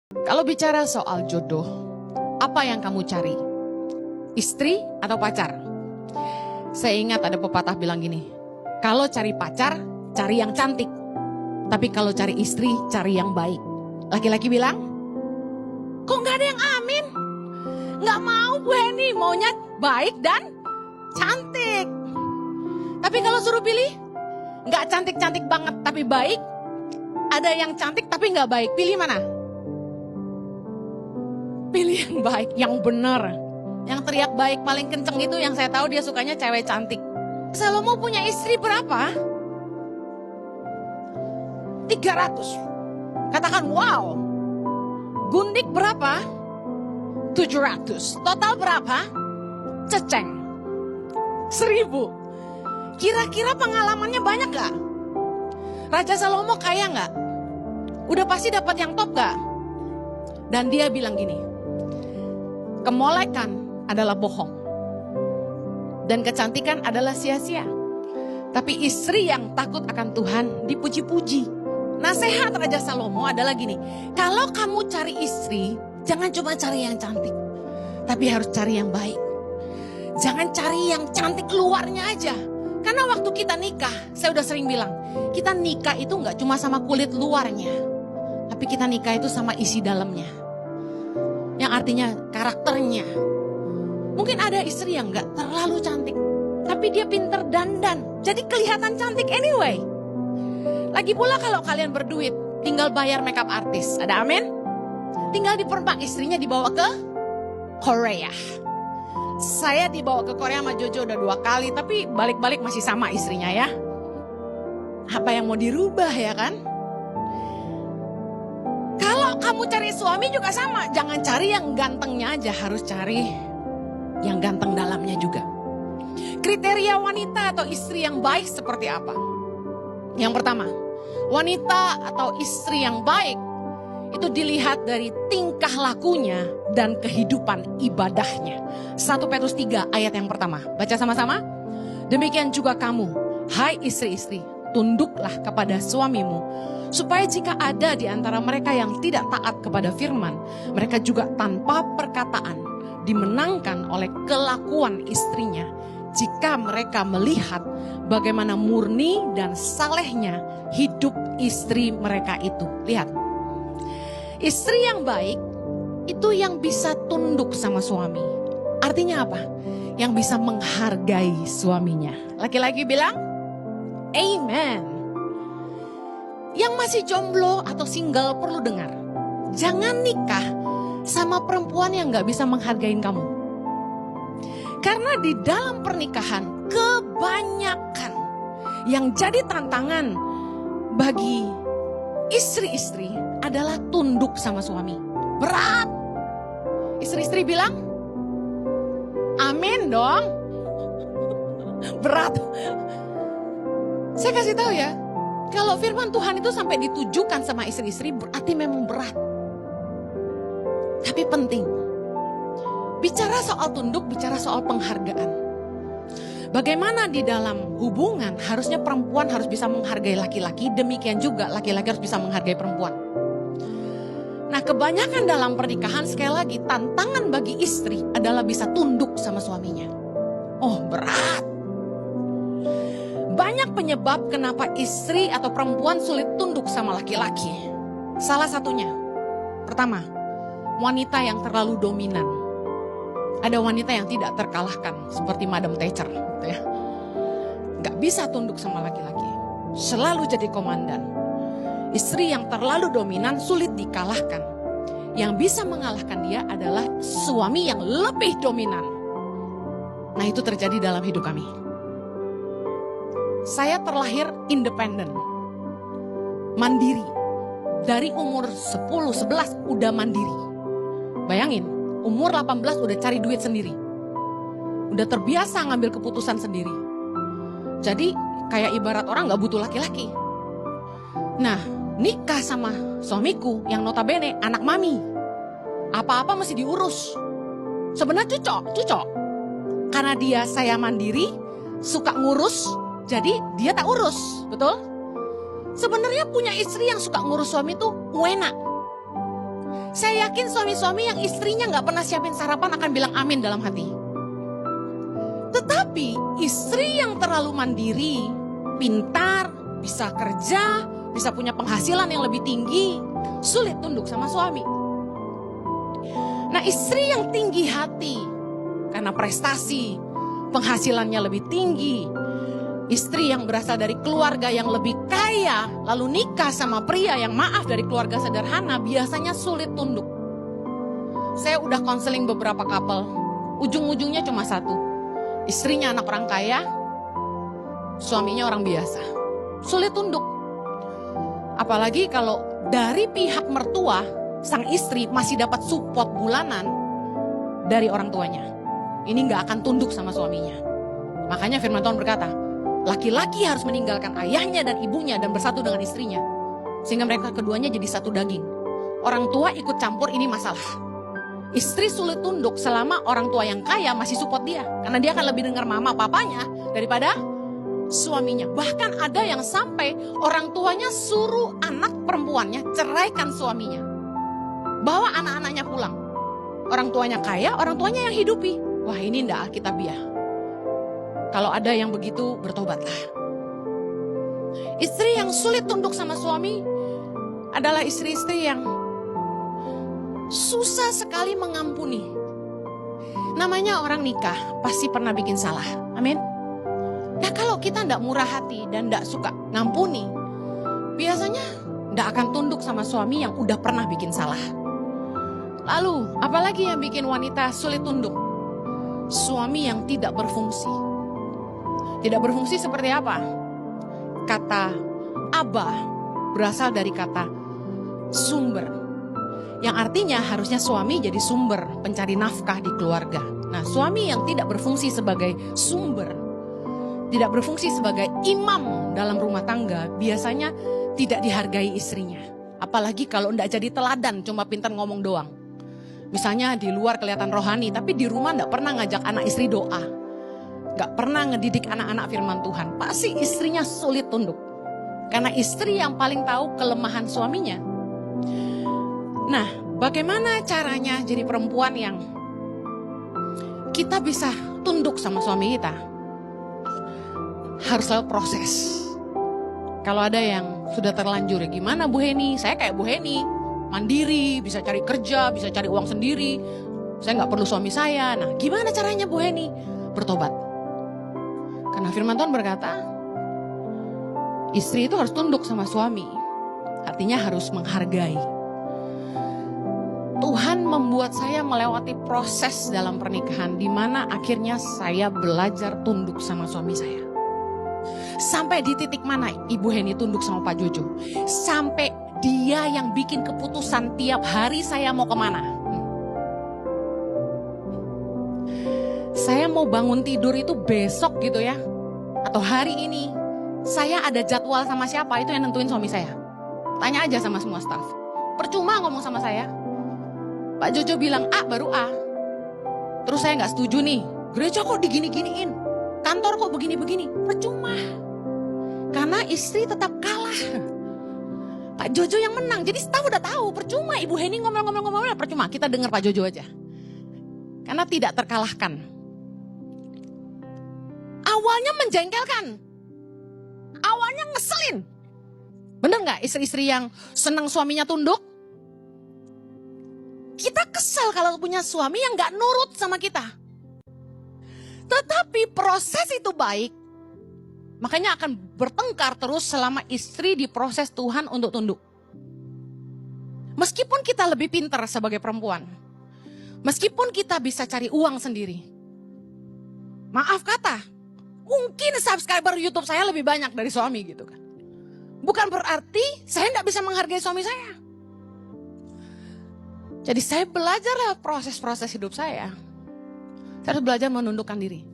Kalau bicara soal jodoh, apa yang kamu cari? Istri atau pacar? Saya ingat ada pepatah bilang gini, kalau cari pacar, cari yang cantik. Tapi kalau cari istri, cari yang baik. Laki-laki bilang, kok gak ada yang amin? Gak mau gue nih, maunya baik dan cantik. Tapi kalau suruh pilih, gak cantik-cantik banget tapi baik. Ada yang cantik tapi gak baik, pilih mana? Pilih yang baik, yang benar. Yang teriak baik paling kenceng itu yang saya tahu dia sukanya cewek cantik. Salomo punya istri berapa? 300. Katakan wow. Gundik berapa? 700. Total berapa? Ceceng 1000. Kira-kira pengalamannya banyak gak? Raja Salomo kaya gak? Udah pasti dapat yang top gak? Dan dia bilang gini, kemolekan adalah bohong dan kecantikan adalah sia-sia. Tapi istri yang takut akan Tuhan dipuji-puji. Nasihat Raja Salomo adalah gini, kalau kamu cari istri, jangan cuma cari yang cantik, tapi harus cari yang baik. Jangan cari yang cantik luarnya aja. Karena waktu kita nikah, saya udah sering bilang, kita nikah itu gak cuma sama kulit luarnya, tapi kita nikah itu sama isi dalamnya. Yang artinya karakternya. Mungkin ada istri yang gak terlalu cantik, tapi dia pinter dandan, jadi kelihatan cantik anyway. Lagi pula kalau kalian berduit, tinggal bayar makeup artis, ada amin? Tinggal dipermak, istrinya dibawa ke Korea. Saya dibawa ke Korea sama Jojo udah 2 kali, tapi balik-balik masih sama istrinya ya. Apa yang mau dirubah ya kan? Kalau kamu cari suami juga sama, jangan cari yang gantengnya aja, harus cari yang ganteng dalamnya juga. Kriteria wanita atau istri yang baik seperti apa? Yang pertama, wanita atau istri yang baik itu dilihat dari tingkah lakunya dan kehidupan ibadahnya. 1 Petrus 3 ayat yang pertama. Baca sama-sama. Demikian juga kamu, hai istri-istri, tunduklah kepada suamimu, supaya jika ada di antara mereka yang tidak taat kepada firman, mereka juga tanpa perkataan dimenangkan oleh kelakuan istrinya, jika mereka melihat bagaimana murni dan salehnya hidup istri mereka itu. Lihat, istri yang baik itu yang bisa tunduk sama suami. Artinya apa? Yang bisa menghargai suaminya. Laki-laki bilang, amen. Yang masih jomblo atau single perlu dengar. Jangan nikah sama perempuan yang gak bisa menghargai kamu. Karena di dalam pernikahan kebanyakan yang jadi tantangan bagi istri-istri adalah tunduk sama suami. Berat. Istri-istri bilang, amin dong. Berat. Saya kasih tahu ya, kalau firman Tuhan itu sampai ditujukan sama istri-istri berarti memang berat. Tapi penting. Bicara soal tunduk, bicara soal penghargaan. Bagaimana di dalam hubungan harusnya perempuan harus bisa menghargai laki-laki, demikian juga laki-laki harus bisa menghargai perempuan. Nah, kebanyakan dalam pernikahan sekali lagi tantangan bagi istri adalah bisa tunduk sama suaminya. Oh, berat. Banyak penyebab kenapa istri atau perempuan sulit tunduk sama laki-laki. Salah satunya, pertama, wanita yang terlalu dominan. Ada wanita yang tidak terkalahkan, seperti Madam Thatcher, gitu ya. Gak bisa tunduk sama laki-laki, selalu jadi komandan. Istri yang terlalu dominan sulit dikalahkan. Yang bisa mengalahkan dia adalah suami yang lebih dominan. Nah, itu terjadi dalam hidup kami. Saya terlahir independen, mandiri. Dari umur 10-11 udah mandiri. Bayangin, umur 18 udah cari duit sendiri. Udah terbiasa ngambil keputusan sendiri. Jadi kayak ibarat orang gak butuh laki-laki. Nah, nikah sama suamiku yang notabene anak mami. Apa-apa mesti diurus. Sebenarnya cocok. Karena dia saya mandiri, suka ngurus, jadi dia tak urus, betul? Sebenarnya punya istri yang suka ngurus suami itu enak. Saya yakin suami-suami yang istrinya gak pernah siapin sarapan akan bilang amin dalam hati. Tetapi istri yang terlalu mandiri, pintar, bisa kerja, bisa punya penghasilan yang lebih tinggi, sulit tunduk sama suami. Nah, istri yang tinggi hati karena prestasi, penghasilannya lebih tinggi, istri yang berasal dari keluarga yang lebih kaya, lalu nikah sama pria yang maaf dari keluarga sederhana, biasanya sulit tunduk. Saya udah konseling beberapa couple, ujung-ujungnya cuma satu. Istrinya anak orang kaya, suaminya orang biasa. Sulit tunduk. Apalagi kalau dari pihak mertua, sang istri masih dapat support bulanan dari orang tuanya. Ini gak akan tunduk sama suaminya. Makanya firman Tuhan berkata, laki-laki harus meninggalkan ayahnya dan ibunya dan bersatu dengan istrinya. Sehingga mereka keduanya jadi satu daging. Orang tua ikut campur, ini masalah. Istri sulit tunduk selama orang tua yang kaya masih support dia. Karena dia akan lebih dengar mama papanya daripada suaminya. Bahkan ada yang sampai orang tuanya suruh anak perempuannya ceraikan suaminya. Bawa anak-anaknya pulang. Orang tuanya kaya, orang tuanya yang hidupi. Wah, ini ndak alkitabiah. Kalau ada yang begitu, bertobatlah. Istri yang sulit tunduk sama suami adalah istri-istri yang susah sekali mengampuni. Namanya orang nikah pasti pernah bikin salah. Amin. Nah, kalau kita ndak murah hati dan ndak suka ngampuni, biasanya ndak akan tunduk sama suami yang udah pernah bikin salah. Lalu, apalagi yang bikin wanita sulit tunduk? Suami yang tidak berfungsi. Tidak berfungsi seperti apa? Kata Abah berasal dari kata sumber. Yang artinya harusnya suami jadi sumber pencari nafkah di keluarga. Nah, suami yang tidak berfungsi sebagai sumber, tidak berfungsi sebagai imam dalam rumah tangga, biasanya tidak dihargai istrinya. Apalagi kalau tidak jadi teladan, cuma pintar ngomong doang. Misalnya di luar kelihatan rohani, tapi di rumah tidak pernah ngajak anak istri doa. Gak pernah ngedidik anak-anak firman Tuhan. Pasti istrinya sulit tunduk. Karena istri yang paling tahu kelemahan suaminya. Nah, bagaimana caranya jadi perempuan yang kita bisa tunduk sama suami kita? Harus selalu proses. Kalau ada yang sudah terlanjur, ya gimana Bu Heni? Saya kayak Bu Heni, mandiri, bisa cari kerja, bisa cari uang sendiri. Saya gak perlu suami saya. Nah, gimana caranya Bu Heni? Bertobat. Karena firman Tuhan berkata, istri itu harus tunduk sama suami. Artinya harus menghargai. Tuhan membuat saya melewati proses dalam pernikahan di mana akhirnya saya belajar tunduk sama suami saya. Sampai di titik mana Ibu Heni tunduk sama Pak Jojo? Sampai dia yang bikin keputusan tiap hari saya mau kemana. Saya mau bangun tidur itu besok gitu ya. Atau hari ini. Saya ada jadwal sama siapa, itu yang nentuin suami saya. Tanya aja sama semua staff. Percuma ngomong sama saya. Pak Jojo bilang A baru A. Terus saya gak setuju nih. Gereja kok digini-giniin. Kantor kok begini-begini. Percuma. Karena istri tetap kalah. Pak Jojo yang menang. Jadi staff udah tahu. Percuma Ibu Heni ngomong-ngomong. Percuma kita dengar Pak Jojo aja. Karena tidak terkalahkan. Awalnya menjengkelkan. Awalnya ngeselin. Bener gak istri-istri yang senang suaminya tunduk? Kita kesal kalau punya suami yang gak nurut sama kita. Tetapi proses itu baik. Makanya akan bertengkar terus selama istri diproses Tuhan untuk tunduk. Meskipun kita lebih pintar sebagai perempuan. Meskipun kita bisa cari uang sendiri. Maaf kata, mungkin subscriber YouTube saya lebih banyak dari suami gitu kan. Bukan berarti saya gak bisa menghargai suami saya. Jadi saya belajar lewat proses-proses hidup saya. Saya harus belajar menundukkan diri.